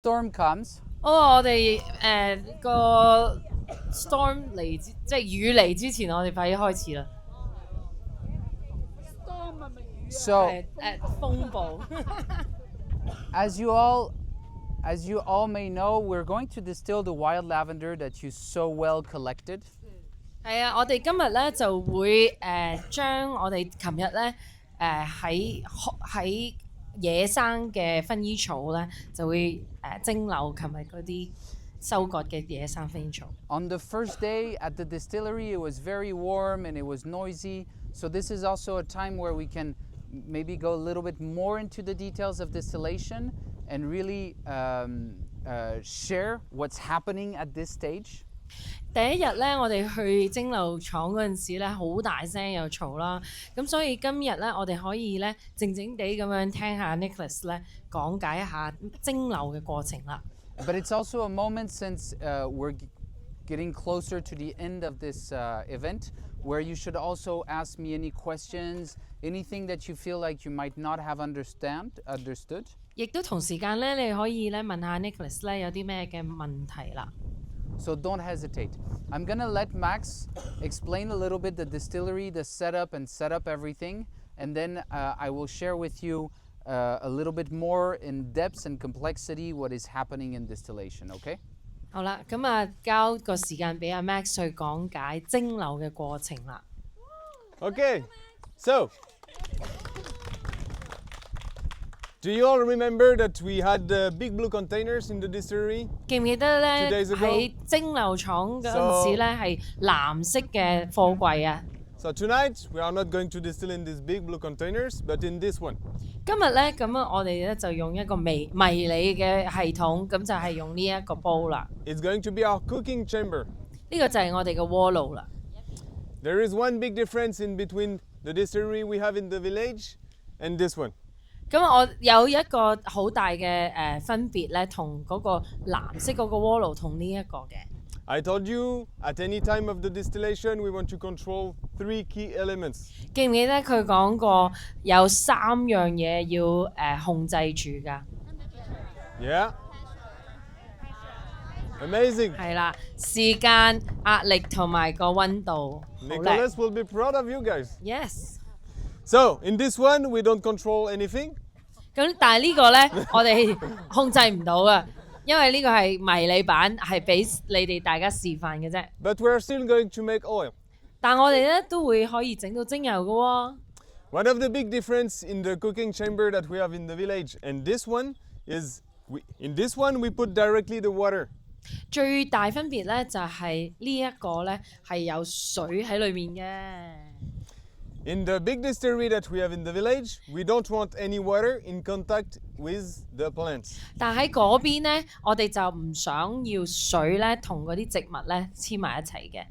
storm comes. 我哋個 storm 嚟即係雨嚟之前，我哋快啲開始啦。So 風暴。as you all may know, we're going to distill the wild lavender that you so well collected. 係啊，我哋今日咧就會將我哋琴日咧喺野生嘅薰衣草咧就會蒸餾琴日嗰啲收割嘅野生薰衣草。On the first day at the distillery, it was very warm and it was noisy. So this is also a time where we can maybe go a little bit more into the details of distillation and really share what's happening at this stage. 第一日咧，我哋去蒸餾廠嗰陣時咧，好大聲又嘈啦，咁所以今日咧，我哋可以咧靜靜地咁樣聽下 Nicholas 咧講解一下蒸餾嘅過程啦。But it's also a moment since we're getting closer to the end of this event where you should also ask me any questions, anything that you feel like you might not have understood. 亦都同時間咧，你可以咧問下 Nicholas 咧有啲咩嘅問題啦。So don't hesitate. I'm going to let Max explain a little bit the distillery, the setup, and set up everything. And then I will share with you a little bit more in depth and complexity what is happening in distillation, okay? 好啦，咁交個時間俾阿 Max 去講解蒸餾嘅過程啦。Okay, so do you all remember that we had big blue containers in the distillery? 記唔記得咧 2 days ago? 喺蒸餾廠嗰陣時咧係藍色嘅貨櫃啊？ So tonight we are not going to distill in these big blue containers, but in this one. 今日咧咁我哋咧就用一個迷你嘅系統，咁就係用呢一個煲啦。It's going to be our cooking chamber. 呢個就係我哋嘅鍋爐啦。There is one big difference in between the distillery we have in the village and this one. 咁我有一個好大嘅分別咧，同嗰個藍色嗰個鍋爐同呢一個嘅。I told you at any time of the distillation we want to control 3 key elements. 記唔記得佢講過有3樣嘢要控制住㗎？ Yeah. Amazing. 係啦，時間、壓力同埋個溫度。Nicholas will be proud of you guys. Yes。So in this one we don't control anything. 咁但係呢個咧，我哋控制唔到啊，因為呢個係迷你版，係俾你哋大家示範嘅啫。But we are still going to make oil. 但我哋咧都會可以整到精油嘅喎。One of the big difference in the cooking chamber that we have in the village and this one is in this one we put directly the water. 最大分別咧就係呢一個咧係有水喺裏面嘅。In the big distillery that we have in the village, we don't want any water in contact with the plants. 但喺嗰邊咧，我哋就唔想要水咧同嗰啲植物咧黐埋一齊嘅。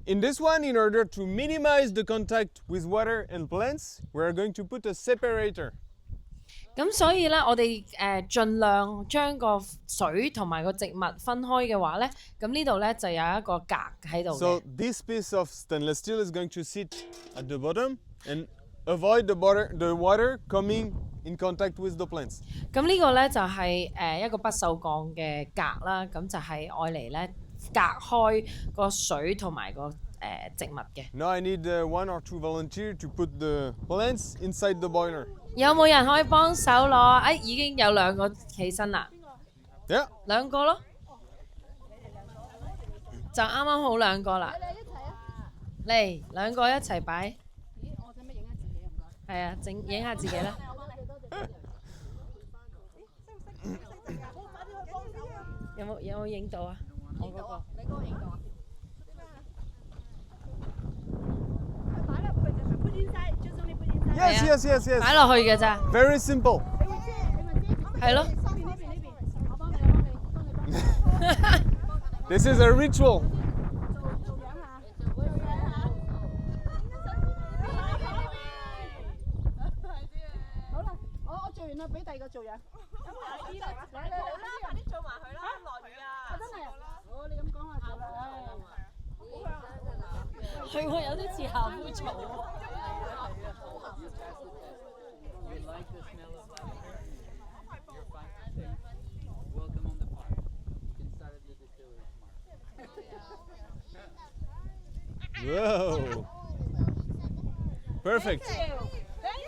In this one, in order to minimize the contact with water and plants, we are going to put a separator. 咁所以咧，我哋盡量將個水同埋個植物分開嘅話咧，咁呢度咧就有一個格喺度嘅。So this piece of stainless steel is going to sit at the bottom and avoid the water coming in contact with the plants. 咁呢個咧就係一個不鏽鋼嘅格啦，咁就係愛嚟咧隔開個水同埋個植物嘅。Now I need 1 or 2 volunteers to put the plants inside the boiler. 有冇人可以幫手攞？已經有2個起身啦。Yeah. 2個咯，就啱啱好2個啦。嚟2個一齊擺。咦，我使乜影下自己唔該？係啊，影下自己啦。有冇影到啊？我嗰個。你嗰個影到啊？ Yes. 擺落去嘅咋。Very simple. 係咯。 This is a ritual. 好啦，我做完啦，俾第2個做樣。嚟，快啲做埋佢啦，落雨啊！真係啊！哦，你咁講話做啦，係喎，有啲似夏枯草喎。Whoa. Perfect. Thank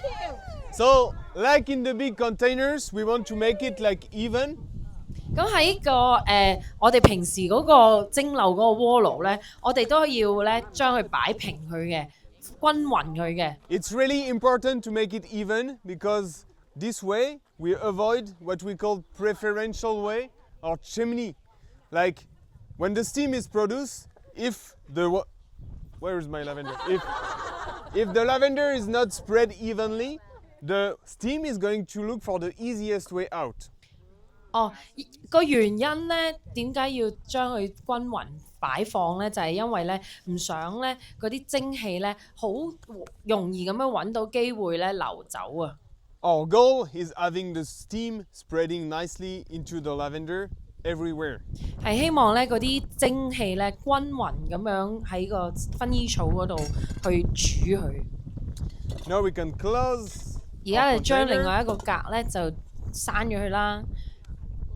you. So, like in the big containers, we want to make it like even. 咁喺我哋平時嗰個蒸餾嗰個鍋爐咧，我哋都要咧將佢擺平佢嘅，均勻佢嘅。It's really important to make it even because this way we avoid what we call preferential way or chimney. Like when the steam is produced, if the where is my lavender? If the lavender is not spread evenly, the steam is going to look for the easiest way out. 個原因咧點解要將佢均勻擺放咧？就係因為咧唔想咧嗰啲蒸氣咧好容易咁樣揾到機會咧流走啊。Our goal is having the steam spreading nicely into the lavender everywhere. 係希望咧嗰啲蒸氣咧均勻咁樣喺個薰衣草嗰度去煮佢。Now we can close. 而家就將 container. 另外一個格咧就閂咗佢啦。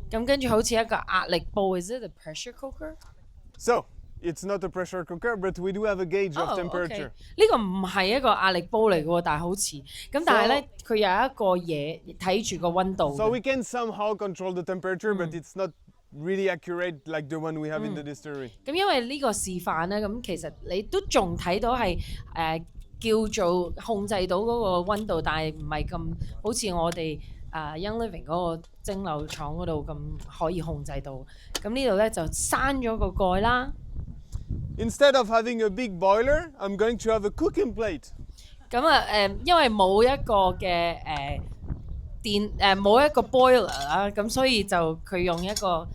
咁跟住好似一個壓力煲 ，is it a pressure cooker？ So, it's not a pressure cooker, but we do have a gauge of temperature. 呢個唔係一個壓力煲嚟嘅喎，但係好似咁，但係咧佢有一個嘢睇住個溫度。So we can somehow control the temperature, but it's not really accurate like the one we have in the distillery. 咁因為呢個示範咧，咁其實你都仲睇到係叫做控制到嗰個溫度，但係唔係咁好似我哋Young Living 嗰個蒸餾廠嗰度咁可以控制到。咁呢度咧就閂咗個蓋啦。Instead of having a big boiler, I'm going to have a cooking plate. 咁因為冇一個嘅冇一個 boiler 啦，咁所以就佢用一個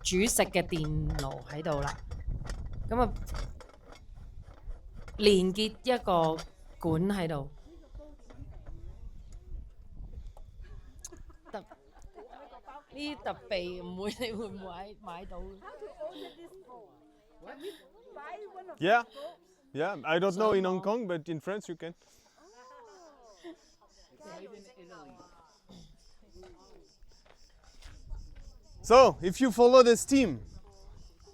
煮食嘅電爐喺度啦。咁連結一個管喺度。呢啲特備唔會，你會唔會買到Yeah, yeah. I don't know in Hong Kong, but in France you can. So, if you follow the steam,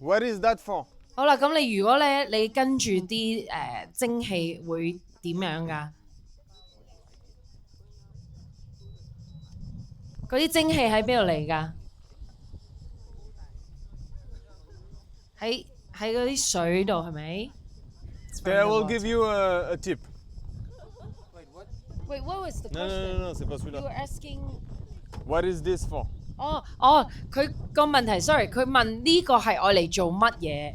what is that for? 好啦，咁如果你跟住啲蒸氣會點樣㗎？嗰啲蒸氣喺邊度嚟㗎？喺嗰啲水度係咪 Okay, I will give you a tip. Wait, what was the No, question? no, no, no, c'est pas You celui-là. were asking. What is this for? 佢個問題 ，sorry， 佢問呢個係愛嚟做乜嘢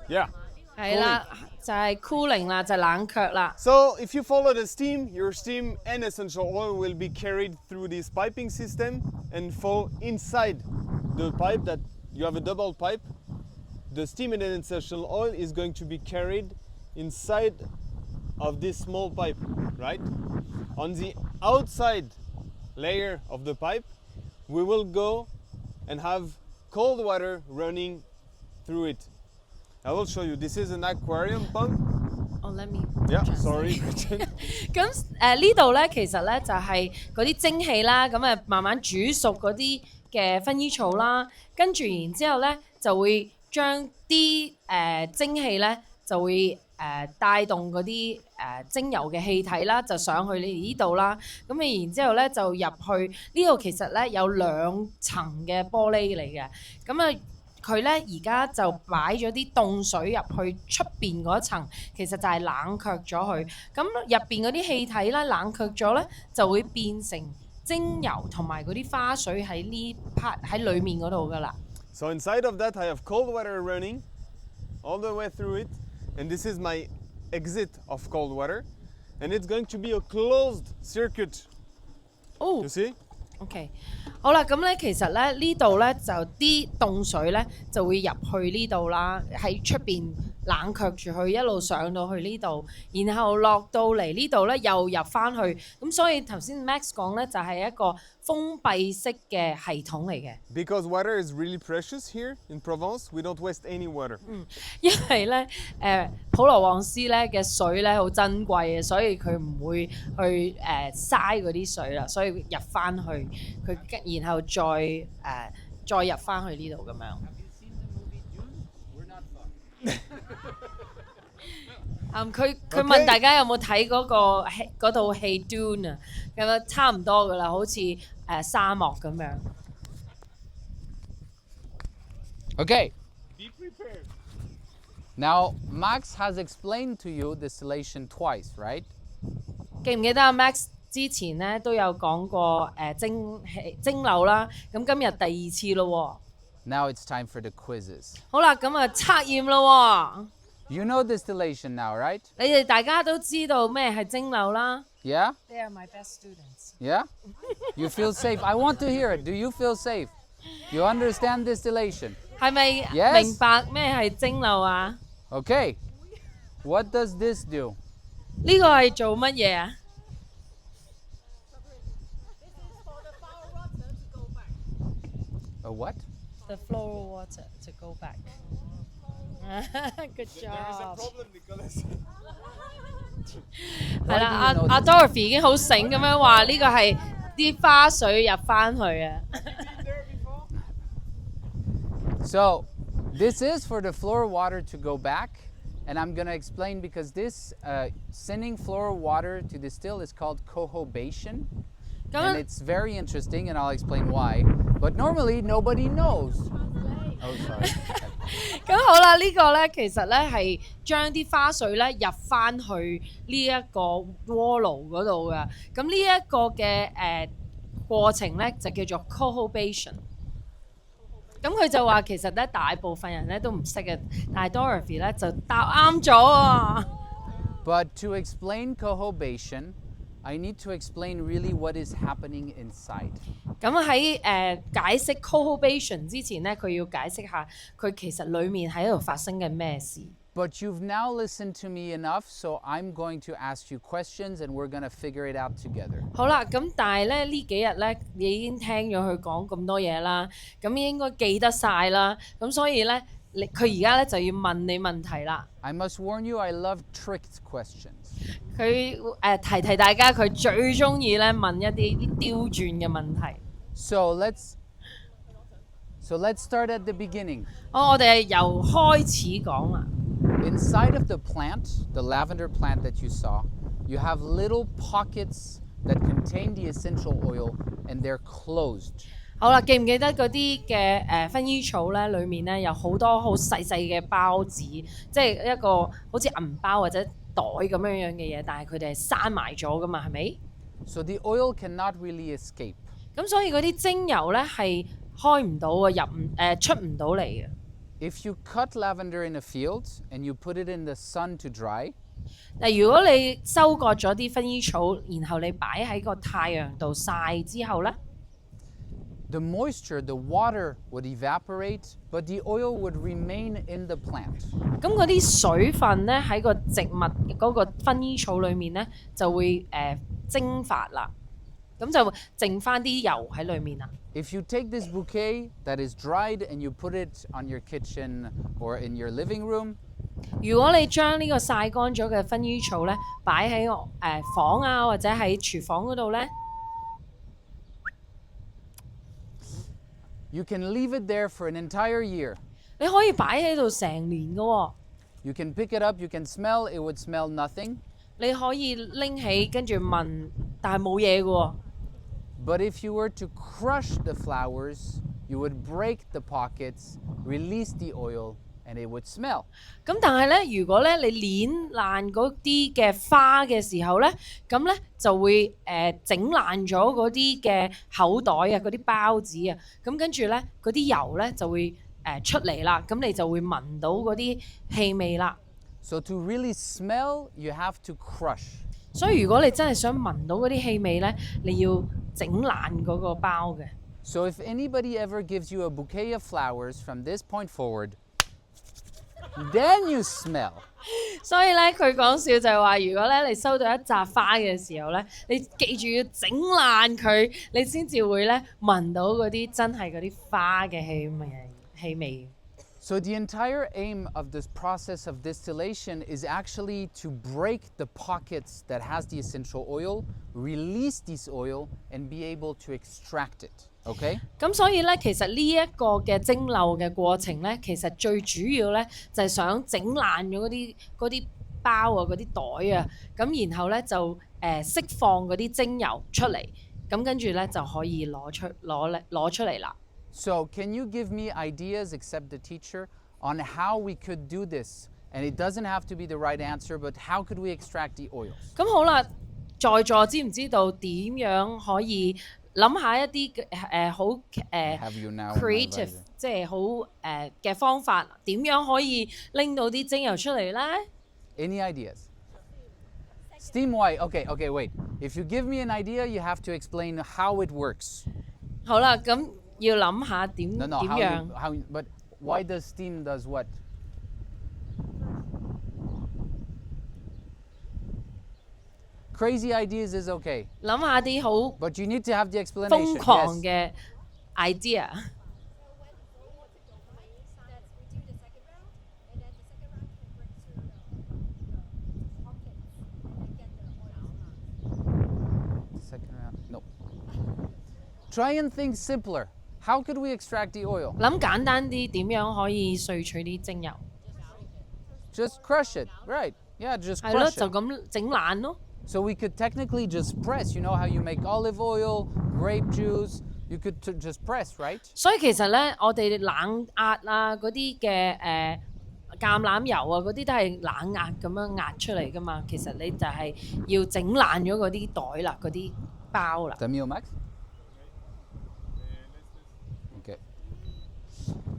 ？Yeah. 係啦，就係 cooling 啦，就冷卻啦。So, if you follow the steam, your steam and essential oil will be carried through this piping system and fall inside the pipe that you have a double pipe. The steam and essential oil is going to be carried inside of this small pipe, right? On the outside layer of the pipe, we will go and have cold water running through it. I will show you. This is an aquarium pump. Let me. Yeah, sorry. 咁呢度咧，其實咧就係嗰啲蒸氣啦，咁慢慢煮熟嗰啲嘅薰衣草啦，跟住然之後咧就會將啲蒸氣咧就會帶動嗰啲精油嘅氣體啦，就上去你呢度啦。咁然之後咧就入去呢度，其實咧有2層嘅玻璃嚟嘅。咁佢咧而家就擺咗啲凍水入去出邊嗰層，其實就係冷卻咗佢。咁入邊嗰啲氣體咧冷卻咗咧，就會變成精油同埋嗰啲花水喺呢 part 喺裡面嗰度噶啦。So inside of that I have cold water running all the way through it, and this is my exit of cold water, and it's going to be a closed circuit. You see? OK， 好啦，咁咧其實咧呢度咧就啲凍水咧就會入去呢度啦，喺出邊冷卻住佢，一路上到去呢度，然後落到嚟呢度咧又入翻去，咁所以頭先 Max 講咧就係一個封閉式嘅系統嚟嘅。Because water is really precious here in Provence, we don't waste any water. 因為咧普羅旺斯咧嘅水咧好珍貴嘅，所以佢唔會去嘥嗰啲水啦，所以入翻去佢，然後再再入翻去呢度咁樣。佢問大家有冇睇嗰套戲 Dune 啊？咁樣差唔多噶啦，好似沙漠咁樣。Okay. Be prepared. Now, Max has explained to you distillation twice, right? 記唔記得阿 Max 之前咧都有講過蒸餾啦？咁今日第2次咯喎。Now it's time for the quizzes. 好啦，咁啊測驗咯喎。You know distillation now, right? 你哋大家都知道咩係蒸餾啦？ Yeah? They are my best students. Yeah? You feel safe? I want to hear it. Do you feel safe? You understand distillation? 係咪 Yes. 明白咩係蒸餾啊？ Okay. What does this do? 呢個係做乜嘢啊？ A what? The floral water to go back. Good job. Problem, Nicholas. 係啦， Why do you know 阿 this? Dorothy 已經好醒咁樣話呢個係啲花水入翻去啊。Been there before? So, this is for the floral water to go back. And I'm going to explain because this sending floral water to distill is called cohobation. 咁 And it's very interesting, and I'll explain why. But normally, nobody knows. Oh, sorry. 咁好啦，呢個咧其實咧係將啲花水咧入翻去呢一個鍋爐嗰度嘅。咁呢一個嘅過程咧就叫做 Cohobation。咁佢就話其實咧大部分人咧都唔識嘅，但係 Dorothy 咧就答啱咗啊！ But to explain cohobation, I need to explain really what is happening inside. 咁喺解釋 Cohobation 之前咧，佢要解釋下佢其實裡面喺度發生緊咩事。But you've now listened to me enough, so I'm going to ask you questions and we're going to figure it out together. 好啦，咁但係咧呢幾日咧，你已經聽咗佢講咁多嘢啦，咁應該記得晒啦，咁所以咧，佢而家咧就要問你問題啦。I must warn you, I love tricked questions. 佢提大家，佢最中意咧問一啲刁鑽嘅問題。So let's start at the beginning. 我哋係由開始講啦。Inside of the plant, the lavender plant that you saw, you have little pockets that contain the essential oil and they're closed. 好啦，記唔記得嗰啲嘅薰衣草咧？裡面咧有好多好細細嘅包子，即係一個好似銀包或者袋咁樣樣嘅嘢，但係佢哋係閂埋咗噶嘛，係咪？ So the oil cannot really escape. 咁所以嗰啲精油咧係開唔到啊，出唔到嚟嘅。If you cut lavender in a field and you put it in the sun to dry, 嗱，如果你收割咗啲薰衣草，然後你擺喺個太陽度曬之後咧， the moisture, the water would evaporate, but the oil would remain in the plant. 咁嗰啲水分咧喺個植物嗰個薰衣草裡面咧就會蒸發啦，咁就剩翻啲油喺裡面啦。If you take this bouquet that is dried and you put it on your kitchen or in your living room, 如果你將呢個曬乾咗嘅薰衣草咧擺喺房啊或者喺廚房嗰度咧， you can leave it there for an entire year. 你可以擺喺度成年㗎喎。 You can pick it up, you can smell, it would smell nothing. 你可以拎起跟住聞，但係冇嘢㗎喎。 But if you were to crush the flowers, you would break the pockets, release the oil, and it would smell. 咁但係咧，如果咧你攣爛嗰啲嘅花嘅時候咧，咁咧就會整爛咗嗰啲嘅口袋啊，嗰啲包子啊，咁跟住咧嗰啲油咧就會出嚟啦，咁你就會聞到嗰啲氣味啦。So to really smell, you have to crush. 所以如果你真係想聞到嗰啲氣味咧，你要整爛嗰個包嘅。So if anybody ever gives you a bouquet of flowers from this point forward, then you smell. 所以咧，佢講笑就係話，如果咧你收到一紮花嘅時候咧，你記住要整爛佢，你先至會咧聞到嗰啲真係嗰啲花嘅氣味。So the entire aim of this process of distillation is actually to break the pockets that has the essential oil, release this oil, and be able to extract it. Okay? 咁所以咧，其實呢一個嘅蒸餾嘅過程咧，其實最主要咧就係想整爛咗嗰啲包啊、嗰啲袋啊，咁然後咧就釋放嗰啲精油出嚟，咁跟住咧就可以攞出嚟啦。So can you give me ideas, except the teacher, on how we could do this? And it doesn't have to be the right answer, but how could we extract the oils? 咁好啦，在座知唔知道點樣可以諗下一啲好Have you now in my creative， visor? 即係好嘅方法，點樣可以拎到啲精油出嚟咧？ Any ideas? Steam white. Okay, wait. If you give me an idea, you have to explain how it works. 好啦，咁要諗下點 No, 點 how 樣 but why does steam does what? Crazy ideas is okay, 諗下啲好 but you need to have the 瘋 explanation. 狂 Yes. 嘅 idea。 Second round. No. Try and think simpler. How could we extract the oil? 諗簡單啲，點樣可以萃取啲精油？ Just crush it. Right. Yeah, just 係咯， crush 就 it. 咁整爛咯。 So we could technically just press. You know how you make olive oil, grape juice? You could just press, right? 所以其實咧，我哋冷壓啊嗰啲嘅橄欖油啊嗰啲都係冷壓咁樣壓出嚟噶嘛。其實你就係要整爛咗嗰啲袋啦，嗰啲包啦。 Tamio Max? Okay.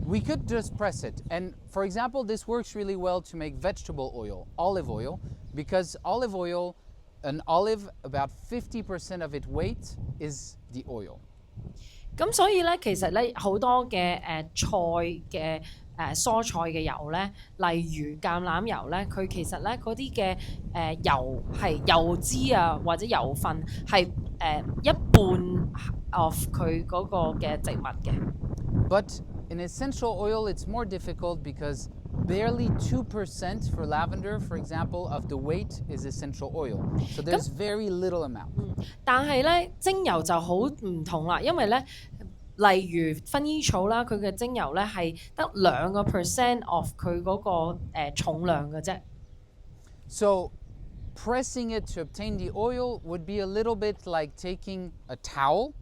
We could just press it. And for example, this works really well to make vegetable oil, olive oil, because olive oil, an olive, about 50% of its weight is the oil. 咁所以咧，其實咧好多嘅菜嘅蔬菜嘅油咧，例如橄欖油咧，佢其實咧嗰啲嘅油係油脂啊或者油分係一半 of 佢嗰個嘅植物嘅。 But in essential oil, it's more difficult because barely 2% for lavender, for example, of the weight is essential oil. So there's very little amount. 但係咧精油就好唔同啦，因為咧例如薰衣草啦，佢嘅精油咧係得2% of 佢嗰個重量嘅啫。 So pressing it to obtain the oil would be a little bit like taking a towel,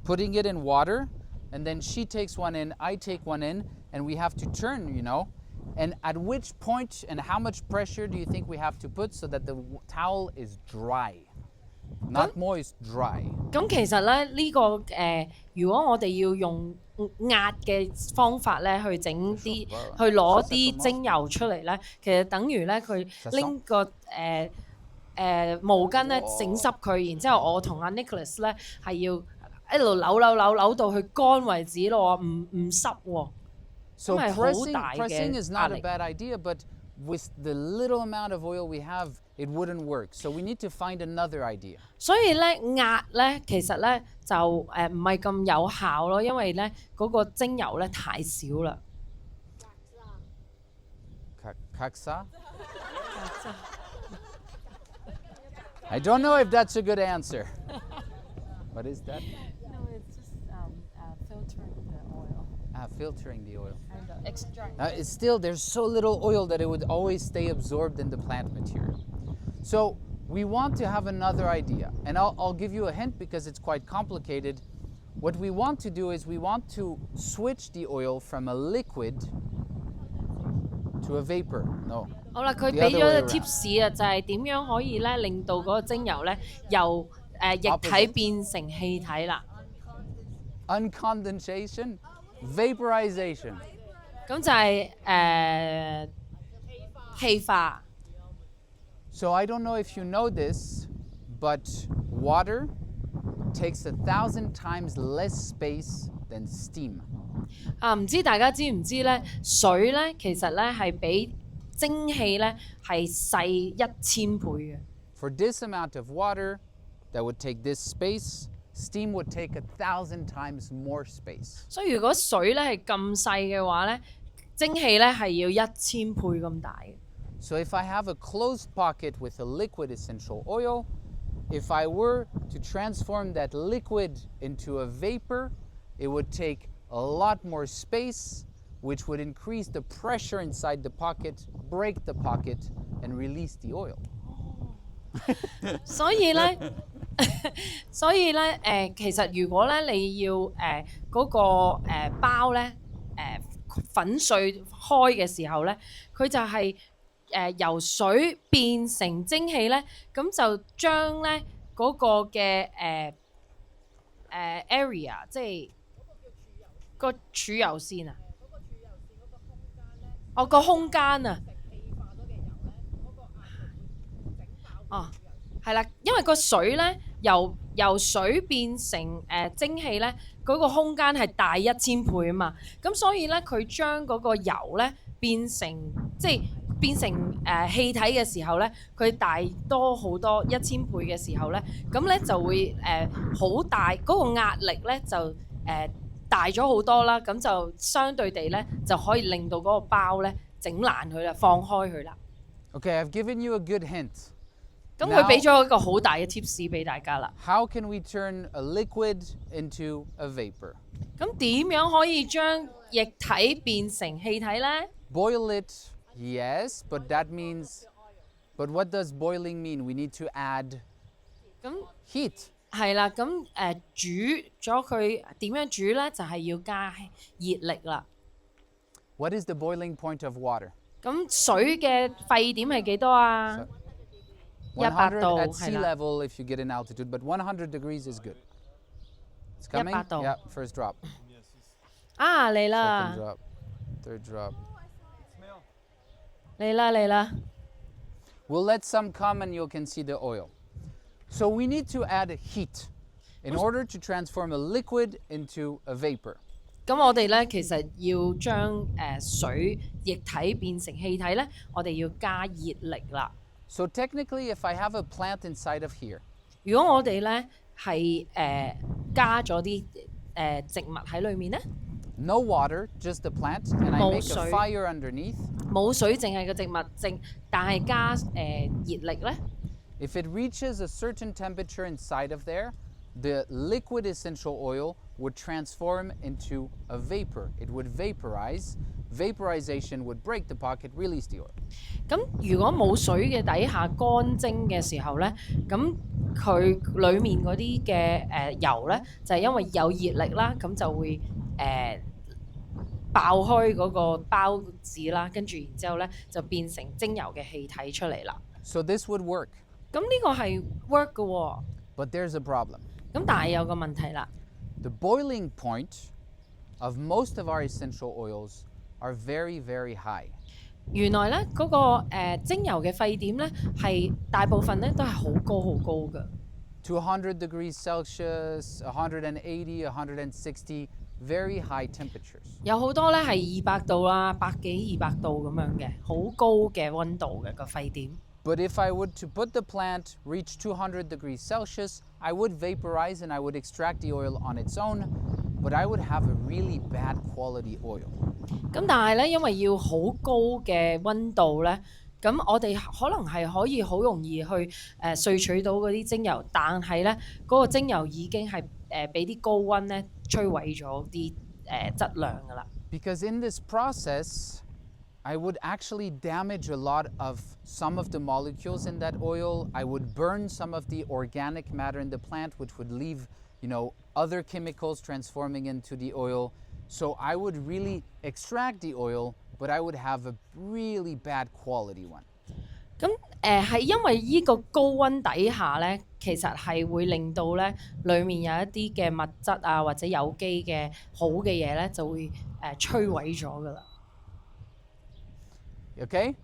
putting it in water, and then she takes one in, I take one in, and we have to turn, you know. And at which point and how much pressure do you think we have to put so that the towel is dry? Not moist, dry. 咁其實咧呢個如果我哋要用壓嘅方法咧去整啲，去攞啲精油出嚟咧，其實等於咧佢拎個毛巾咧整濕佢，然之後我同阿 Nicholas 咧係要一路扭到佢乾為止咯，唔濕喎。 So 咁係好大 pressing 嘅 is 壓 not a 力。 bad idea, but with the little amount of oil we have, it wouldn't work. So we need to find another idea. 所以咧壓咧其實咧就唔係咁有效咯，因為咧嗰個精油咧太少啦。 Kaksa? I don't know if that's a good answer. What is that? No, it's just filtering the oil. Filtering the oil. And extract. It's still, there's so little oil that it would always stay absorbed in the plant material. So we want to have another idea. And I'll give you a hint because it's quite complicated. What we want to do is we want to switch the oil from a liquid to a vapor. No. 好啦，佢 The 俾 other 咗 way 個 around. tips 啊，就係點樣可以咧令到嗰個精油咧由液體 Opposite. 變成氣體啦。 Uncondensation, vaporization. 咁就係氣化。 So I don't know if you know this, but water takes 1,000 times less space than steam. 唔知大家知唔知咧？水咧其實咧係比蒸氣咧係細1000倍嘅。 For this amount of water that would take this space, steam would take 1,000 times more space. 所以如果水咧係咁細嘅話咧，蒸汽咧係要1000倍咁大嘅。So if I have a closed pocket with a liquid essential oil, if I were to transform that liquid into a vapor, it would take a lot more space, which would increase the pressure inside the pocket, break the pocket, and release the oil. 所以咧，其實如果咧你要嗰個包咧粉碎開嘅時候咧，佢就係由水變成蒸汽咧，咁就將咧嗰個嘅area， 即係個儲油線啊。哦，個空間啊。哦，係啦，因為個水咧由水變成蒸汽咧，嗰個空間係大1000倍啊嘛，咁所以咧佢將嗰個油咧變成氣體嘅時候咧，佢大多好多1000倍嘅時候咧，咁咧就會好大嗰個壓力咧就大咗好多啦，咁就相對地咧就可以令到嗰個包咧整爛佢啦，放開佢啦。Okay, I've given you a good hint. 咁佢俾咗一個好大嘅 tips 俾大家啦。How can we turn a liquid into a vapor? 咁點樣可以將液體變成氣體咧？ Boil it, yes, but but what does boiling mean? We need to add 咁 heat. 係啦，咁煮咗佢點樣煮咧？就係要加熱力啦。What is the boiling point of water? 咁水嘅沸點係幾多啊？100 度 at sea 係啦。 level if you get an altitude, but 100 degrees is good. It's coming? 100度。 Yeah, first drop. 啊，嚟 Second 啦， drop. Third drop. 嚟啦，嚟啦。 We'll let some come and you can see the oil. So we need to add heat in order to transform a liquid into a vapor. 咁我哋咧其實要將水液體變成氣體咧，我哋要加熱力啦。So technically, if I have a plant inside of here, 如果我哋咧係加咗啲植物喺裏面咧， no water, just the plant, and I 冇 make a 水。 fire underneath, 冇水淨係個植物，但係加熱力咧， if it reaches a certain temperature inside of there, the liquid essential oil would transform into a vapor. It would vaporize. Vaporization would break the pocket, release the oil. 咁如果冇水嘅底下乾蒸嘅時候咧，咁佢裡面嗰啲嘅油咧，就係因為有熱力啦，咁就會爆開嗰個包子啦，跟住然之後咧就變成精油嘅氣體出嚟啦。 So this would work, 咁呢個係 work 嘅喎， but there's a problem. 咁但係有個問題啦。 The boiling point of most of our essential oils are very, very high. 原來咧嗰個精油嘅沸點咧係大部分咧都係好高好高嘅。 To 100 degrees Celsius, 180, 160, very high temperatures. 有好多咧係200度啦，100幾200度咁樣嘅，好高嘅溫度嘅個沸點。 But if I would to put the plant reach 200 degrees Celsius, I would vaporize and I would extract the oil on its own, but I would have a really bad quality oil. 咁但係咧，因為要好高嘅溫度咧，咁我哋可能係可以好容易去萃取到嗰啲精油，但係咧嗰個精油已經係俾啲高溫咧摧毀咗啲質量㗎啦。 Because in this process, I would actually damage a lot of some of the molecules in that oil. I would burn some of the organic matter in the plant, which would leave, other chemicals transforming into the oil. So I would really extract the oil, but I would have a really bad quality one. 咁係因為呢個高溫底下咧，其實係會令到咧裡面有一啲嘅物質啊，或者有機嘅好嘅嘢咧，就會摧毀咗㗎啦。 Okay?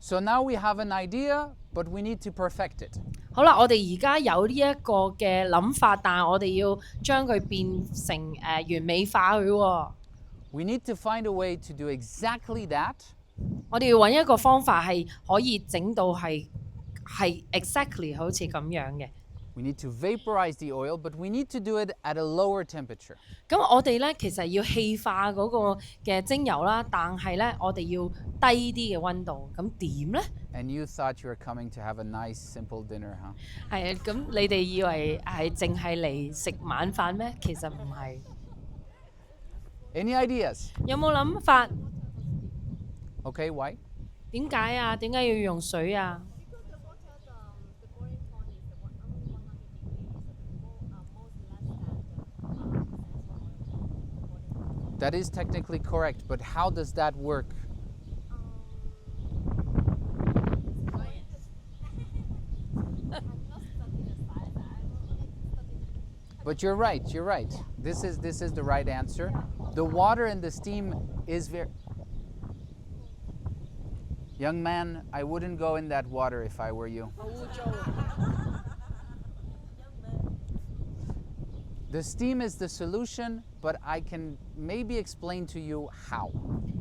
So now we have an idea, but we need to perfect it. 好啦，我哋而家有呢一個嘅諗法，但係我哋要將佢變成完美化佢喎。 We need to find a way to do exactly that, 我哋要揾一個方法係可以整到係exactly 好似咁樣嘅。We need to vaporize the oil, but we need to do it at a lower temperature. 咁我哋咧其實要氣化嗰個嘅精油啦，但係咧我哋要低啲嘅溫度。咁點咧？ And you thought you were coming to have a nice, simple dinner, huh? 係啊，咁你哋以為係淨係嚟食晚飯咩？其實唔係。Any ideas? 有冇諗法？ Okay, why? 點解啊？點解要用水啊？ That is technically correct, but how does that work? But you're right, you're right. This is the right answer. The water and the steam is very... Young man, I wouldn't go in that water if I were you. The steam is the solution, but I can maybe explain to you how.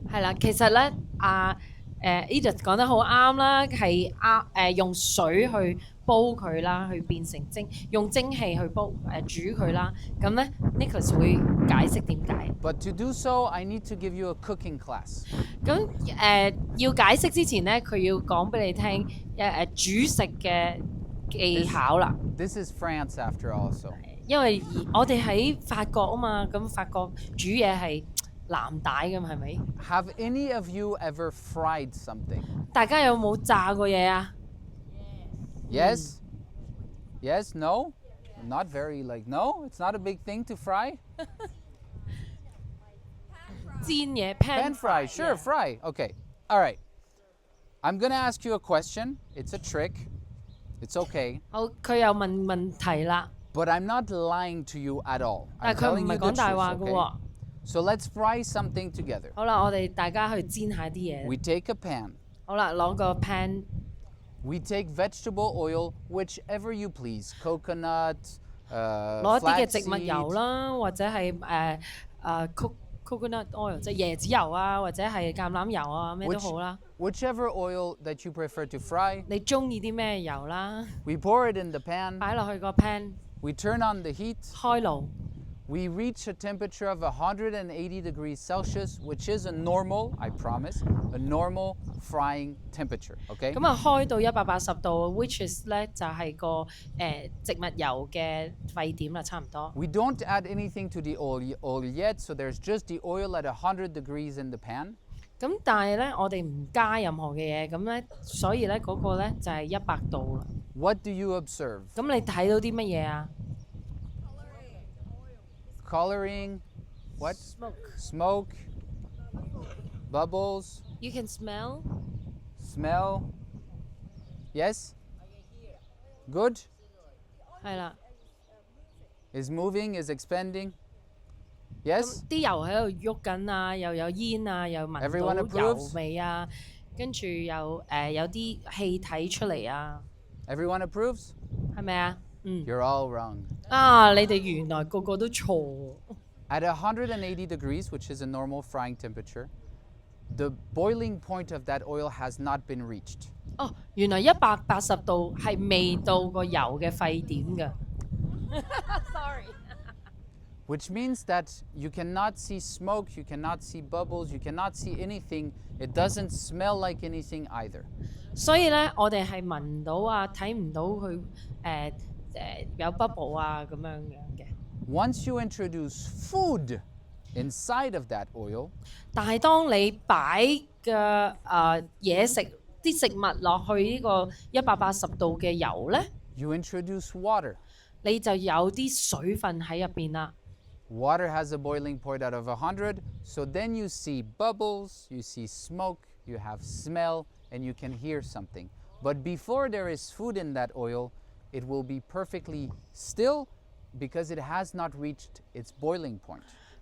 係啦，其實咧Edith 講得好啱啦，係用水去煲佢啦，去變成用蒸氣去煲煮佢啦。咁咧 Nicholas 會解釋點解。But to do so, I need to give you a cooking class. 咁要解釋之前咧，佢要講俾你聽煮食嘅技巧啦。This is France after all, so. 因為我哋喺法國啊嘛，咁法國煮嘢係藍帶㗎嘛，係咪？ Have any of you ever fried something? 大家有冇炸過嘢啊？ Yes? Yes? No? Not very no? It's not a big thing to fry? 煎嘢 Pan fry, sure, fry. Okay. All right. I'm going to ask you a question. It's a trick. It's okay. 好，佢又問問題啦。 But I'm not lying to you at all. 但 I'm 係佢唔 telling 係 you the 講大話 truth, 㗎 okay? 喎。 So let's fry something together. 好啦，我哋大家去煎下啲嘢。 We take a pan. 好啦，攞個 pan， We take vegetable oil, whichever you please. Coconut, 攞一啲嘅植物 flaxseed. 油啦，或者係coconut oil，即係椰子油啊，或者係橄欖油啊，咩都好啦。 Whichever oil that you prefer to fry. 你中意啲咩油啦？ We pour it in the pan. 擺落去個 pan， We turn on the heat. 開爐。 We reach a temperature of 180 degrees Celsius, which is a normal, I promise, a normal frying temperature, okay? 咁啊，開到180度 ，which is 咧就係個植物油嘅沸點啦，差唔多。 We don't add anything to the oil yet, so there's just the oil at 100 degrees in the pan. 咁但係咧，我哋唔加任何嘅嘢，咁咧，所以咧嗰個咧就係100度啦。 What do you observe? 咁你睇到啲乜嘢啊？ Coloring, what? Smoke, bubbles, You can smell. smell. Yes? Good? 係啦， Is moving, is expanding. Yes? 咁啲油喺度喐緊啊，又有煙啊，又聞 Everyone 到 approves? 油味啊，跟住又有啲氣體出嚟啊， Everyone approves? 係咪啊？嗯。 You're all wrong. 啊！你哋原來個個都錯。 At 180 degrees, which is a normal frying temperature, the boiling point of that oil has not been reached. 哦，原來180度係未到個油嘅沸點㗎。Sorry。 Which means that you cannot see smoke, you cannot see bubbles, you cannot see anything. It doesn't smell like anything either. 所以咧，我哋係聞唔到啊，睇唔到佢有 bubble 啊咁樣嘅。 Once you introduce food inside of that oil, 但係當你擺嘅嘢食啲食物落去呢個180度嘅油咧， you introduce water. 你就有啲水分喺入邊啦。 Water has a boiling point out of 100, so then you see bubbles, you see smoke, you have smell, and you can hear something. But before there is food in that oil, it will be perfectly still because it has not reached its boiling point.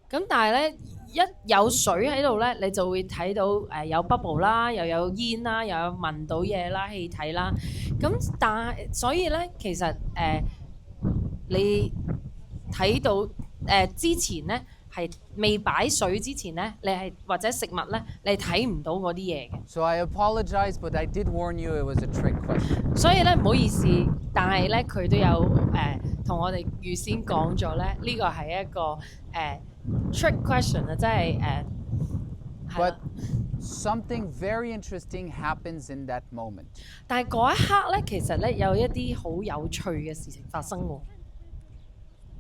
咁但係咧，一有水喺度咧，你就會睇到有 bubble 啦，又有煙啦，又有聞到嘢啦、氣體啦。咁但係所以咧，其實你睇到之前咧，係未擺水之前咧，你係或者食物咧，你係睇唔到嗰啲嘢嘅。 So I apologize, but I did warn you it was a trick question. 所以咧唔好意思，但係咧佢都有同我哋預先講咗咧，呢個係一個trick question 啊，即係But something very interesting happens in that moment. 但係嗰一刻咧，其實咧有一啲好有趣嘅事情發生喎。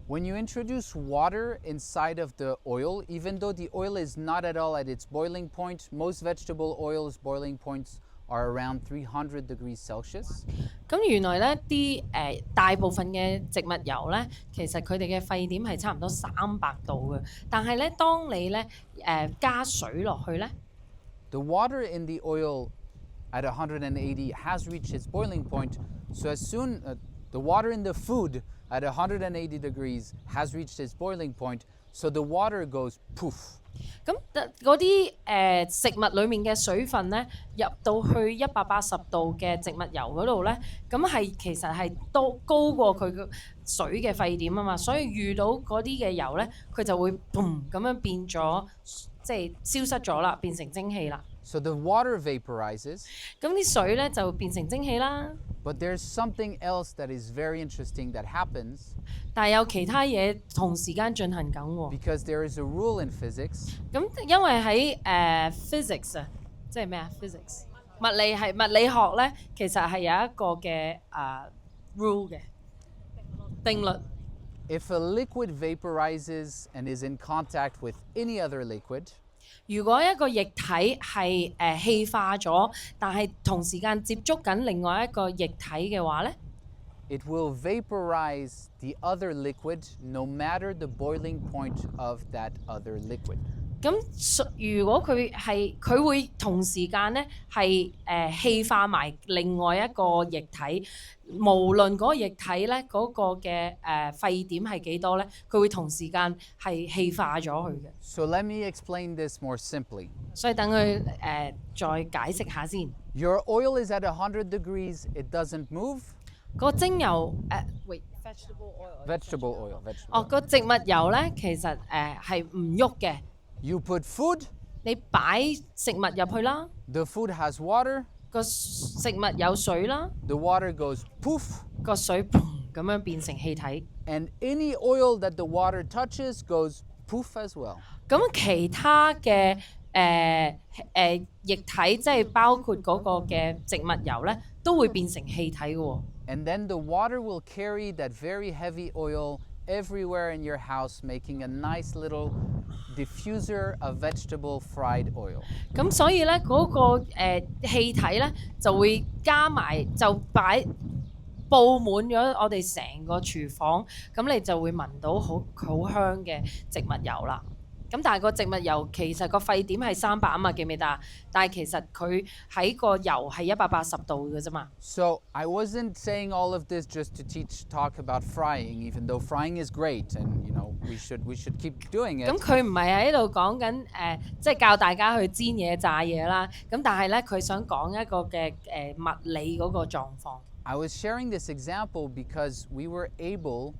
When you introduce water inside of the oil, even though the oil is not at all at its boiling point, most vegetable oils' boiling points are around 300 degrees Celsius. 咁原來咧啲大部分嘅植物油咧，其實佢哋嘅沸點係差唔多300度嘅。但係咧，當你咧加水落去咧， The water in the oil at 180 has reached its boiling point. So as soon the water in the food at 180 degrees has reached its boiling point. So the water goes poof. 咁嗰啲食物裡面嘅水分咧，入到去180度嘅植物油嗰度咧，咁係其實係都高過佢嘅水嘅沸點啊嘛，所以遇到嗰啲嘅油咧，佢就會嘭咁樣變咗，即係消失咗啦，變成蒸氣啦。 So the water vaporizes. 咁啲水咧就變成蒸氣啦。 But there's something else that is very interesting that happens. 但係有其他嘢同時間進行緊喎。 Because there is a rule in physics. 咁因為喺physics 啊，即係咩啊 ？physics 物理學咧，其實係有一個嘅rule 嘅定律。 If a liquid vaporizes and is in contact with any other liquid, 如果一個液體係氣化咗，但係同時間接觸緊另外一個液體嘅話咧， it will vaporize the other liquid no matter the boiling point of that other liquid. 咁如果佢會同時間咧係氣化埋另外一個液體，無論嗰個液體咧嗰個嘅沸點係幾多咧，佢會同時間係氣化咗佢嘅。 So let me explain this more simply. 所以等佢再解釋下先。 Your oil is at 100 degrees, it doesn't move. 個精油Vegetable oil. 哦，個植物油咧其實係唔喐嘅。 You put food, 你擺食物入去啦， the food has water, 個食物有水啦， the water goes poof, 個水砰咁樣變成氣體。 and any oil that the water touches goes poof as well. 咁其他嘅液體，即係包括嗰個嘅植物油咧，都會變成氣體嘅喎。 And then the water will carry that very heavy oil everywhere in your house, making a nice little diffuser of vegetable fried oil. 咁所以咧嗰個氣體咧就會加埋就佈滿咗我哋成個廚房，咁你就會聞到好香嘅植物油啦。咁但係個植物油其實個沸點係300啊嘛，記唔記得啊？但係其實佢喺個油係180度嘅啫嘛。 So I wasn't saying all of this just to talk about frying, even though frying is great, and we should keep doing it. 咁佢唔係喺度講緊即係教大家去煎嘢炸嘢啦。咁但係咧，佢想講一個嘅物理嗰個狀況。 I was sharing this example because we were able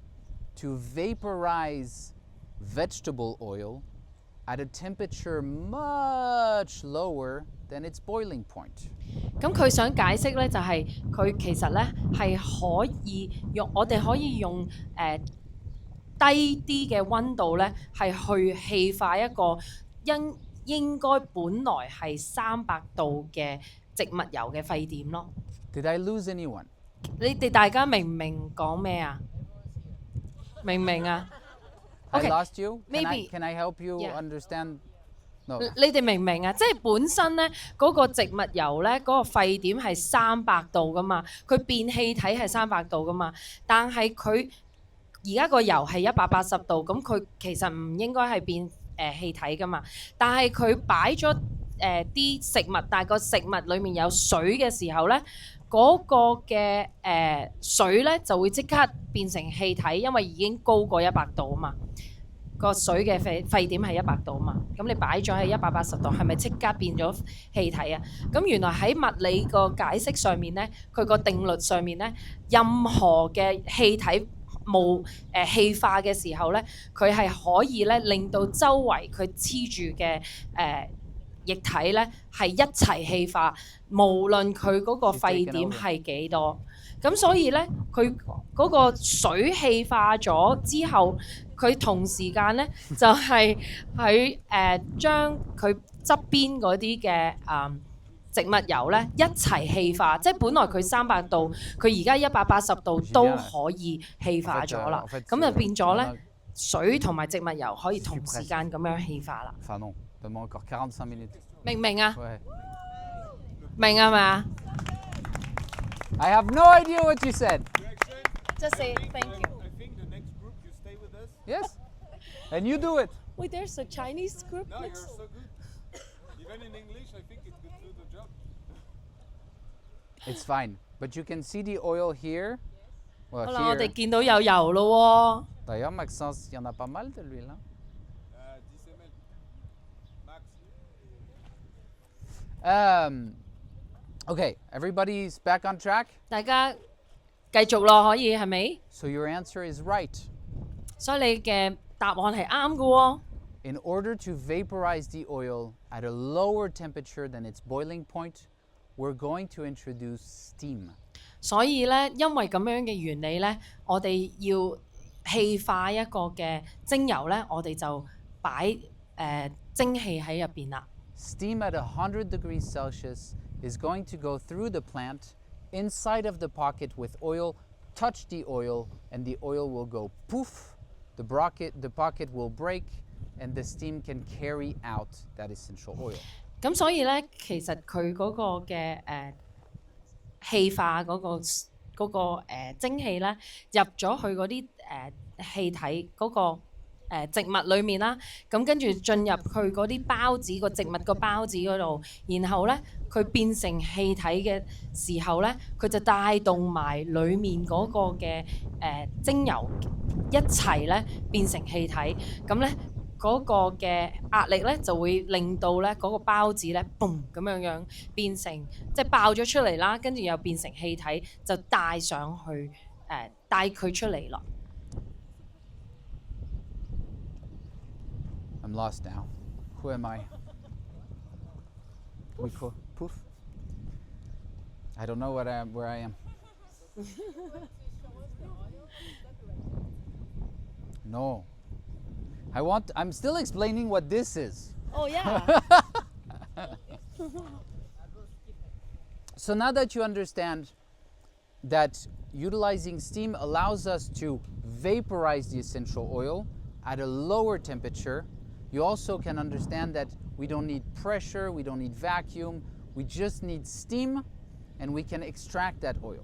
to vaporize vegetable oil at a temperature much lower than its boiling point. 咁佢想解釋咧，就係佢其實咧係可以我哋可以用低啲嘅溫度咧，係去氣化一個應該本來係300度嘅植物油嘅沸點咯。 Did I lose anyone? 你哋大家明唔明講咩啊？明唔明啊？ I Okay, lost you? maybe. Can I help you Yeah. understand? No. 你哋明唔明啊？即係本身咧嗰個植物油咧嗰個沸點係300度噶嘛，佢變氣體係300度噶嘛，但係佢而家個油係180度，咁佢其實唔應該係變氣體噶嘛，但係佢擺咗啲食物，但係個食物裡面有水嘅時候咧，嗰個嘅水咧就會即刻變成氣體，因為已經高過100度啊嘛。個水嘅沸點係100度啊嘛，咁你擺咗喺180度，係咪即刻變咗氣體啊？咁原來喺物理個解釋上面咧，佢個定律上面咧，任何嘅氣體冇氣化嘅時候咧，佢係可以咧令到周圍佢黐住嘅液體咧係一齊氣化，無論佢嗰個沸點係幾多。咁所以咧，佢嗰個水氣化咗之後，佢同時間咧就係喺將佢側邊嗰啲嘅植物油咧一齊氣化，即係本來佢300度，佢而家180度都可以氣化咗啦。咁就變咗咧，水同埋植物油可以同時間咁樣氣化啦。明唔明啊？明係咪啊？ I have no idea what you said. Just say thank you. I think the next group you stay with us. Yes? And you do it. Wait, there's a Chinese group No, you're next. so good. Even in English, I think it could do the job. It's fine. But you can see the oil here. Well, 好啦，我哋 here. 見到有油咯 D'ailleurs, Maxence, il y en a pas mal de l'huile. 10 ml. Max. Okay, everybody's back on track? 大家繼續咯，可以係咪？ So your answer is right. 所以你嘅答案係啱嘅喎。 In order to vaporize the oil at a lower temperature than its boiling point, we're going to introduce steam. 所以咧，因為咁樣嘅原理咧，我哋要氣化一個嘅精油咧，我哋就擺蒸氣喺入邊啦。 Steam at 100 degrees Celsius is going to go through the plant inside of the pocket with oil, touch the oil, and the oil will go poof. The pocket will break, and the steam can carry out that essential oil. 咁所以咧，其實佢嗰個嘅氣化嗰個蒸氣咧，入咗去嗰啲氣體嗰個植物裡面啦，咁跟住進入去嗰啲孢子個植物個孢子嗰度，然後咧佢變成氣體嘅時候咧，佢就帶動埋裡面嗰個嘅精油一齊咧變成氣體，咁咧嗰個嘅壓力咧就會令到咧嗰個孢子咧嘣咁樣變成即係爆咗出嚟啦，跟住又變成氣體，就帶上去帶佢出嚟啦。I'm lost now. Who am I? Poof. I don't know where I am. No. I'm still explaining what this is. Oh yeah. So now that you understand that utilizing steam allows us to vaporize the essential oil at a lower temperature, you also can understand that we don't need pressure, we don't need vacuum, we just need steam, and we can extract that oil.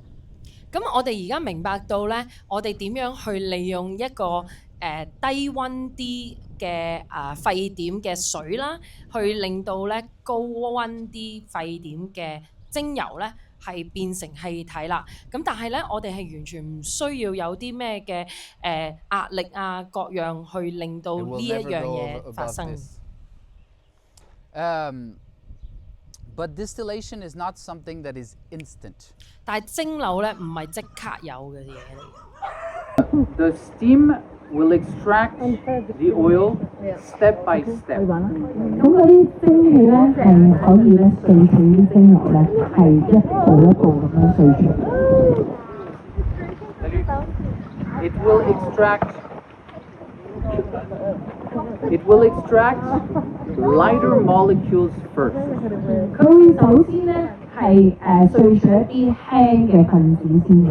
咁我哋而家明白到咧，我哋點樣去利用一個低溫啲嘅沸點嘅水啦，去令到咧高溫啲沸點嘅精油咧係變成氣體啦。咁但係咧，我哋係完全唔需要有啲咩嘅壓力啊各樣去令到呢一樣嘢發生。But distillation is not something that is instant. 但係蒸餾咧唔係即刻有嘅嘢嚟。The steam will extract the oil step by step. 咁嗰啲蒸氣咧係可以咧萃取啲精油咧係一步一步咁樣萃取。It will extract lighter molecules first. 佢會首先咧係萃取一啲輕嘅分子先嘅。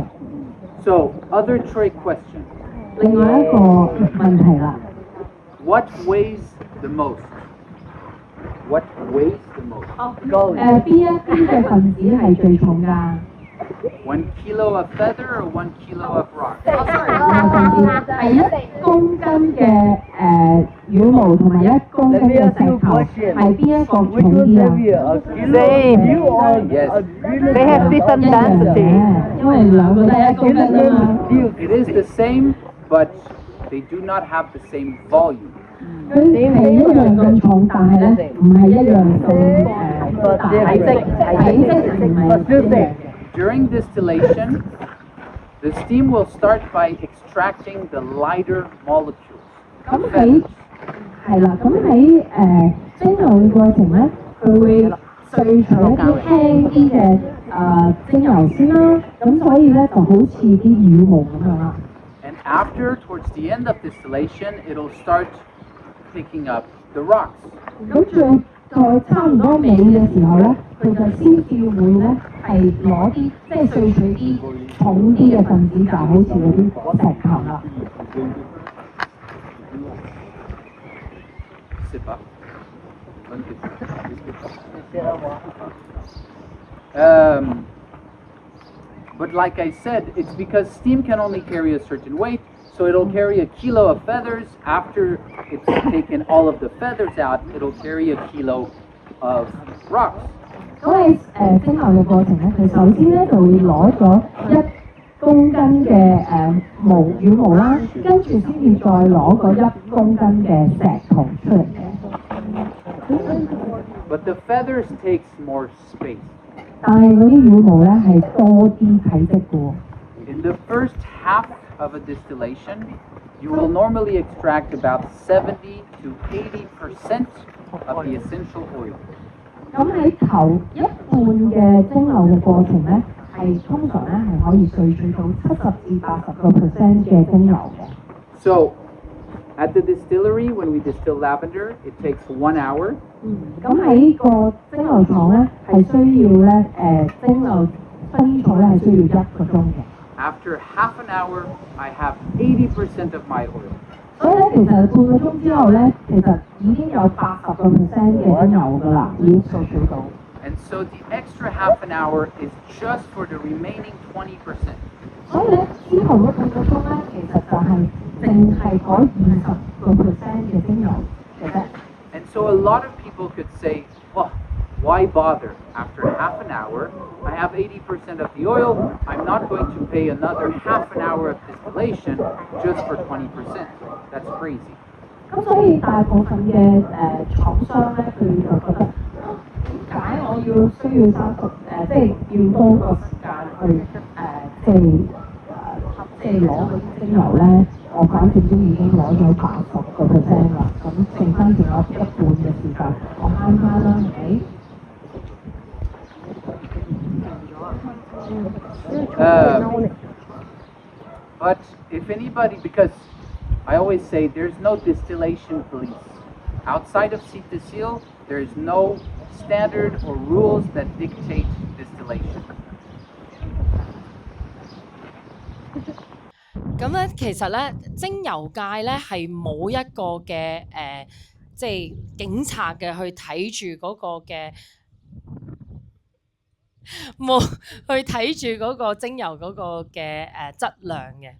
So, other trick question. 另外一個問題啦。What weighs the most? What weighs the most? 邊一啲嘅分子係最重㗎？ 1 kilo of feather or 1 kilo of rock? 係1公斤嘅羽毛同埋1公斤嘅石頭，係邊一個重啲啊？ Yes. They have different density. 因為兩個都係1公斤啊嘛。It is the same, but they do not have the same volume. 佢係一樣咁重，但係咧唔係一樣咁大。體積唔係一樣嘅。 During distillation, The steam will start by extracting the lighter molecules. 咁喺係啦，咁喺蒸餾嘅過程咧，佢會萃取一啲輕啲嘅精油先啦，咁所以咧就好似啲羽毛咁樣啦。And after, towards the end of distillation, it'll start picking up the rocks. 咁再差唔多尾嘅時候咧，佢就先至會咧係攞啲即係萃取啲重啲嘅分子，就好似嗰啲石頭啦。C'est pas. Bonne question. But like I said, it's because steam can only carry a certain weight, so it'll carry a kilo of feathers. After it's taken all of the feathers out, it'll carry a kilo of rocks. 咁喺蒸餾嘅過程咧，佢首先咧就會攞咗1公斤嘅羽毛啦，跟住先至再攞嗰1公斤嘅石頭出嚟嘅。But the feathers takes more space. 但係嗰啲羽毛咧係多啲體積嘅喎。In the first half of a distillation, you will normally extract about 70 to 80% of the essential oil. 咁喺頭一半嘅蒸餾嘅過程咧，係通常咧係可以萃取到70至80% 嘅精油嘅。So, at the distillery, when we distill lavender, it takes 1 hour. 咁喺個蒸餾廠咧係需要咧蒸餾薰衣草咧係需要1個鐘嘅。After half an hour, I have 80% of my oil. 所以咧，其實半個鐘之後咧，其實已經有80%嘅精油㗎啦，已經萃取到。And so the extra half an hour is just for the remaining 20%. 所以咧，之後嗰半個鐘咧，其實就係淨係嗰20%嘅精油嘅啫。And so a lot of people could say, well, why bother? After half an hour, I have 80% of the oil. I'm not going to pay another half an hour of distillation just for 20%. That's crazy. 咁所以大部分嘅廠商咧，佢就覺得點解我要需要即係要多個時間去即係攞嗰啲精油咧？我反正都已經攞咗80%啦，咁剩翻仲有一半嘅時間，我慳翻啦，係咪？But if anybody, because I always say there's no distillation police. Outside of Seat to Seal, there is no standard or rules that dictate distillation. 咁咧，其實咧，精油界咧係冇一個嘅即係警察嘅去睇住嗰個嘅冇去睇住嗰個精油嗰個嘅質量嘅。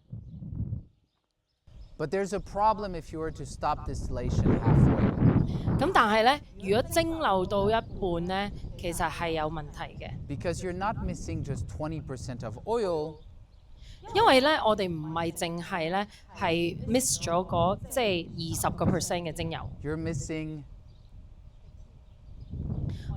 But there's a problem if you were to stop distillation halfway. 咁但係咧，如果蒸餾到一半咧，其實係有問題嘅。Because you're not missing just 20% of oil. 因為咧，我哋唔係淨係咧係 miss 咗嗰即係20% 嘅精油。You're missing.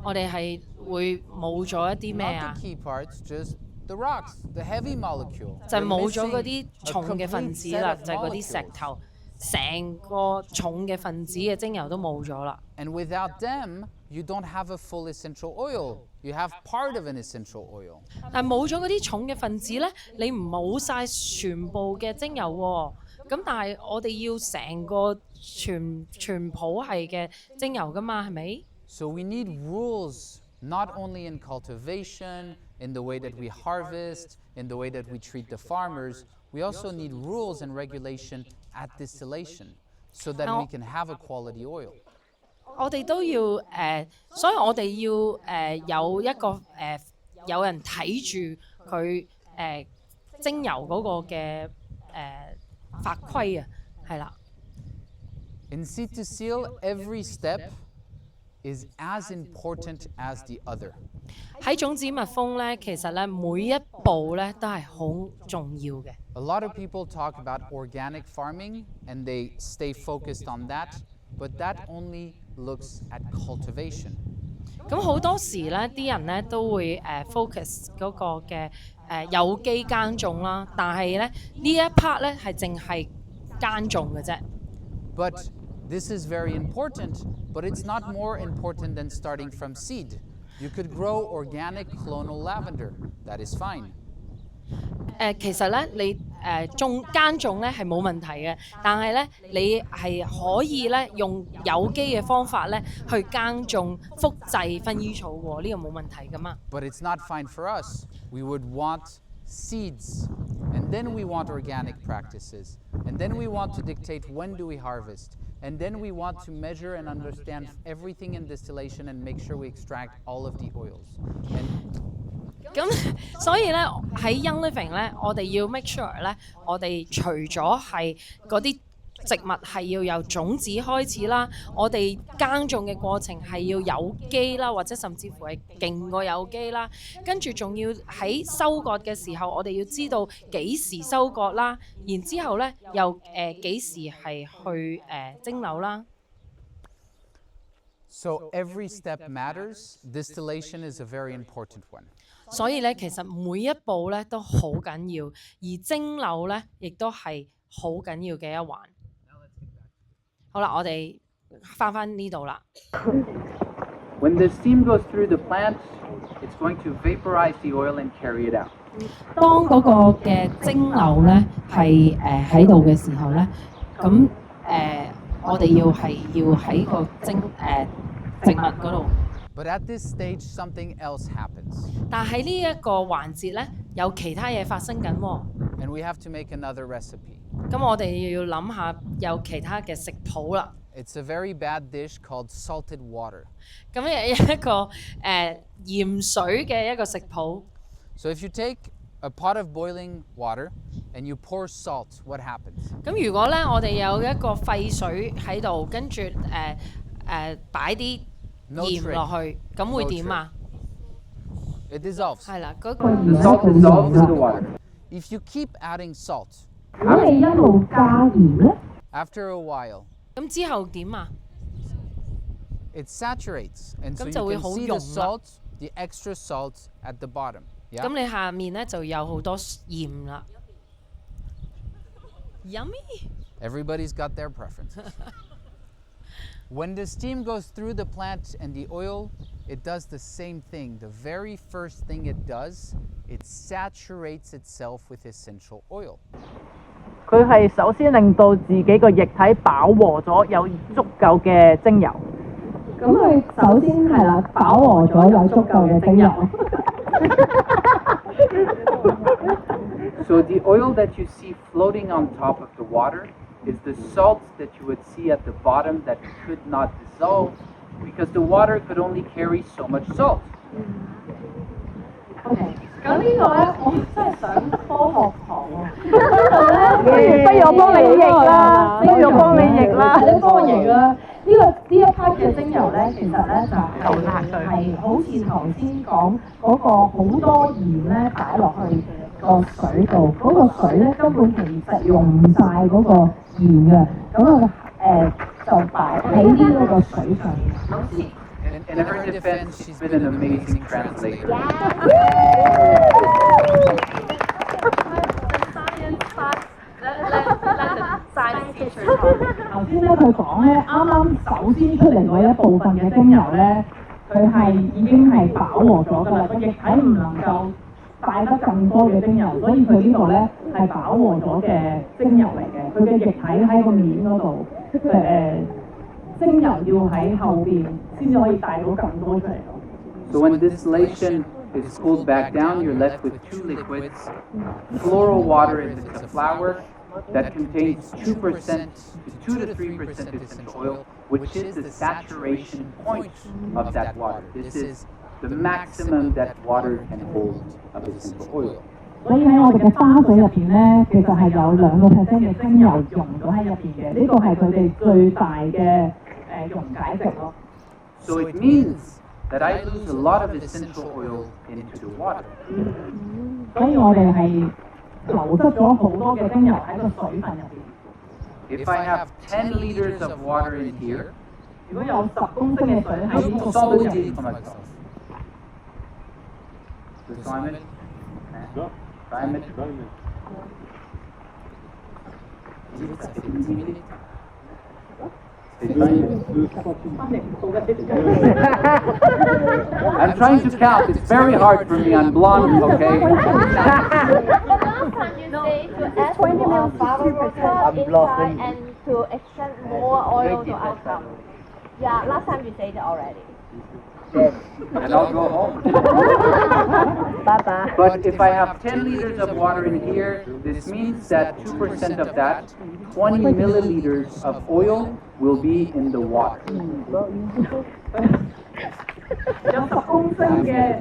我哋係會冇咗一啲咩啊？ Not the key parts, just the rocks, the heavy molecule. 就冇咗嗰啲重嘅分子啦，就係嗰啲石頭，成個重嘅分子嘅精油都冇咗啦。And without them, you don't have a full essential oil. You have part of an essential oil. 但冇咗嗰啲重嘅分子咧，你唔冇晒全部嘅精油喎。咁但係我哋要成個全譜係嘅精油噶嘛，係咪？ So we need rules, not only in cultivation, in the way that we harvest, in the way that we treat the farmers. We also need rules and regulation at distillation so that we can have a quality oil. 我哋都要所以我哋要有一個有人睇住佢精油嗰個嘅法規啊，係啦。In Seat to Seal, every step is as important as the other. 喺種子蜜蜂咧，其實咧每一步咧都係好重要嘅。A lot of people talk about organic farming and they stay focused on that, but that only looks at cultivation. 咁好多時咧，啲人咧都會focus 嗰個嘅有機耕種啦，但係咧呢一 part 咧係淨係耕種嘅啫。But this is very important, but it's not more important than starting from seed. You could grow organic clonal lavender. That is fine. 其實咧，你耕種咧係冇問題嘅，但係咧你係可以咧用有機嘅方法咧去耕種複製薰衣草喎，呢個冇問題噶嘛。But it's not fine for us. We would want seeds, and then we want organic practices, and then we want to dictate when do we harvest, and then we want to measure and understand everything in distillation and make sure we extract all of the oils. And 咁所以咧喺 Young Living 咧，我哋要 make sure 咧，我哋除咗係嗰啲植物係要由種子開始啦，我哋耕種嘅過程係要有機啦，或者甚至乎係勁過有機啦，跟住仲要喺收割嘅時候，我哋要知道幾時收割啦，然之後咧又幾時係去蒸餾啦。So every step matters. Distillation is a very important one. 所以咧，其實每一步咧都好緊要，而蒸餾咧亦都係好緊要嘅一環。好啦，我哋翻呢度啦。When the steam goes through the plant, it's going to vaporize the oil and carry it out. 當嗰個嘅蒸餾咧係喺度嘅時候咧，咁我哋要喺個植物嗰度。But at this stage, something else happens. 但喺呢一個環節咧，有其他嘢發生緊喎。And we have to make another recipe. 咁我哋要諗下有其他嘅食譜啦。It's a very bad dish called salted water. 咁有一個鹽水嘅一個食譜。So if you take a pot of boiling water and you pour salt, what happens? 咁如果咧我哋有一個沸水喺度，跟住擺啲鹽落去，咁會點啊？ It dissolves. 係啦，嗰 The salt dissolves in the water. If you keep adding salt, 如果你一路加鹽咧， after a while, 咁之後點啊？ it saturates. And so 咁 you 就會 can 好 see 溶 the 啦。 salt, the extra salt at the bottom. 咁 Yeah? 你下面咧就有好多鹽啦。Yummy！ Everybody's got their preferences. When the steam goes through the plant and the oil, it does the same thing. The very first thing it does, it saturates itself with essential oil. 佢係首先令到自己個液體飽和咗，有足夠嘅精油。咁佢首先係啦，飽和咗有足夠嘅精油。So the oil that you see floating on top of the water is the salt that you would see at the bottom that could not dissolve because the water could only carry so much salt. OK， 咁呢個咧，我真係想科學堂喎。不如我幫你譯啦，不如我幫你譯啦。你幫我譯啦。呢一 part 嘅精油咧，其實咧就係好似頭先講嗰個好多鹽咧擺落去個水度，嗰個水咧根本其實用唔晒嗰個鹽嘅，咁就擺喺呢嗰個水上面。In her defense, she's been an amazing translator. 頭先咧佢講咧，啱啱首先出嚟嗰一部分嘅精油咧，佢係已經係飽和咗㗎啦，個液體唔能夠帶得更多嘅精油，所以佢呢度咧係飽和咗嘅精油嚟嘅，佢嘅液體喺個面嗰度，精油要喺後邊先至可以帶到更多出嚟咯。 So when distillation is cooled back down, you're left with two liquids. Floral water if it's a flower that contains 2% to 2 to 3% essential oil, which is the saturation point of that water. This is the maximum that water can hold of essential oil. 所以喺我哋嘅花水入邊咧，其實係有2% 嘅精油溶咗喺入邊嘅，呢個係佢哋最大嘅溶解值咯。 So it means that I lose a lot of essential oil into the water. 所以我哋係流失咗好多嘅精油喺個水分入邊。 If I have 10 liters of water in here, 如果有10公升嘅水喺呢個煲入面， I'm trying to count. It's very hard for me. I'm blonde, okay? The last time you say to add more flower water inside and to extract more oil to outside. Yeah, last time you said it already. And I'll go home. Bye-bye. But if I have 10 liters of water in here, this means that 2% of that, 20 milliliters of oil, will be in the water. 有10公升嘅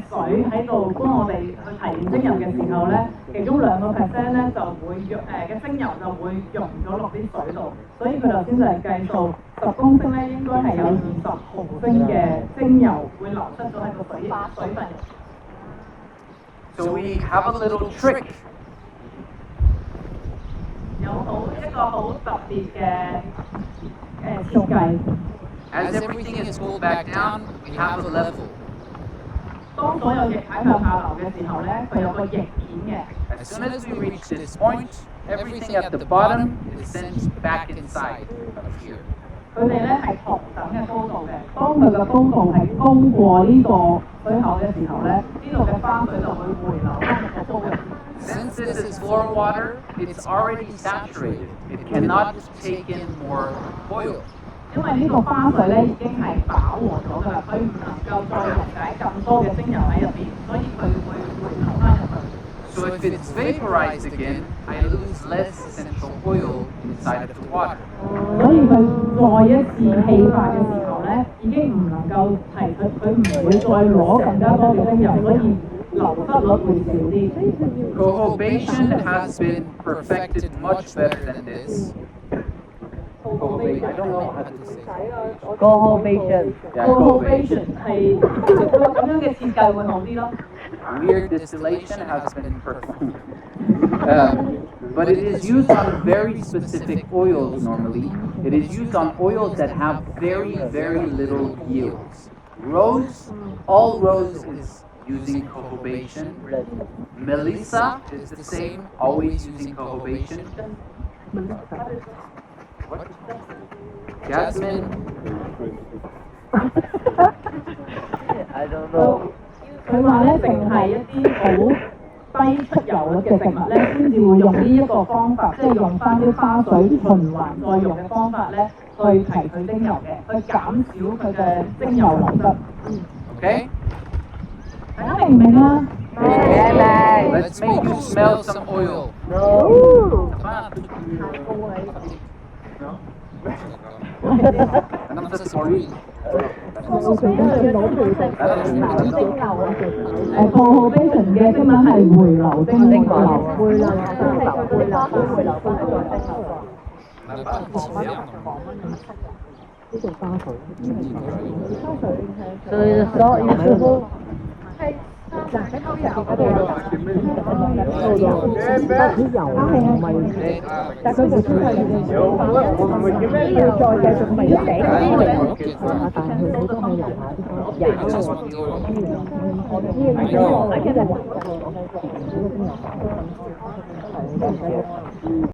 水喺度幫我哋去提煉精油嘅時候咧，其中2% 咧就會嘅精油就會溶咗落啲水度，所以佢頭先就係計數10公升咧應該係有20毫升嘅精油會流失咗喺個水分。So we have a little trick. 有一個好特別嘅設計。 As everything is cooled back down, we have a level. 當所有液體向下流嘅時候咧，佢有個液片嘅。 As soon as we reach this point, everything at the bottom is sent back inside of here. 佢哋咧係同等嘅高度嘅。當佢嘅高度係高過呢個水口嘅時候咧，呢度嘅花水就會回流翻入個煲入邊。 Since this is floral water, it's already saturated. It cannot take in more oil. 因為呢個花水咧已經係飽和咗㗎啦，佢唔能夠再溶解咁多嘅精油喺入邊，所以佢會回流翻入去。 So if it's vaporized again, I lose less essential oil inside of the water. 所以佢再一次氣化嘅時候咧，已經唔能夠係佢唔會再攞更加多嘅精油，所以流失率會少啲。 Cohobation has been perfected much better than this. Cohobation. I don't know how to say. Cohobation係咁樣嘅設計會好啲咯。 Weird distillation has been performed. But it is used on very specific oils normally. It is used on oils that have very, very little yields. Rose, all rose is using cohobation. Melissa is the same, always using cohobation. What? Jasmine. I don't know. 佢話咧，淨係一啲好低出油率嘅植物咧，先至會用呢一個方法，即係用翻啲花水循環再用嘅方法咧，去提取精油嘅，去減少佢嘅精油流失。Okay? 大家明唔明啊？ Let's make you smell some oil. I'm so sorry. Cohobation 嘅英文係回流蒸餾，回流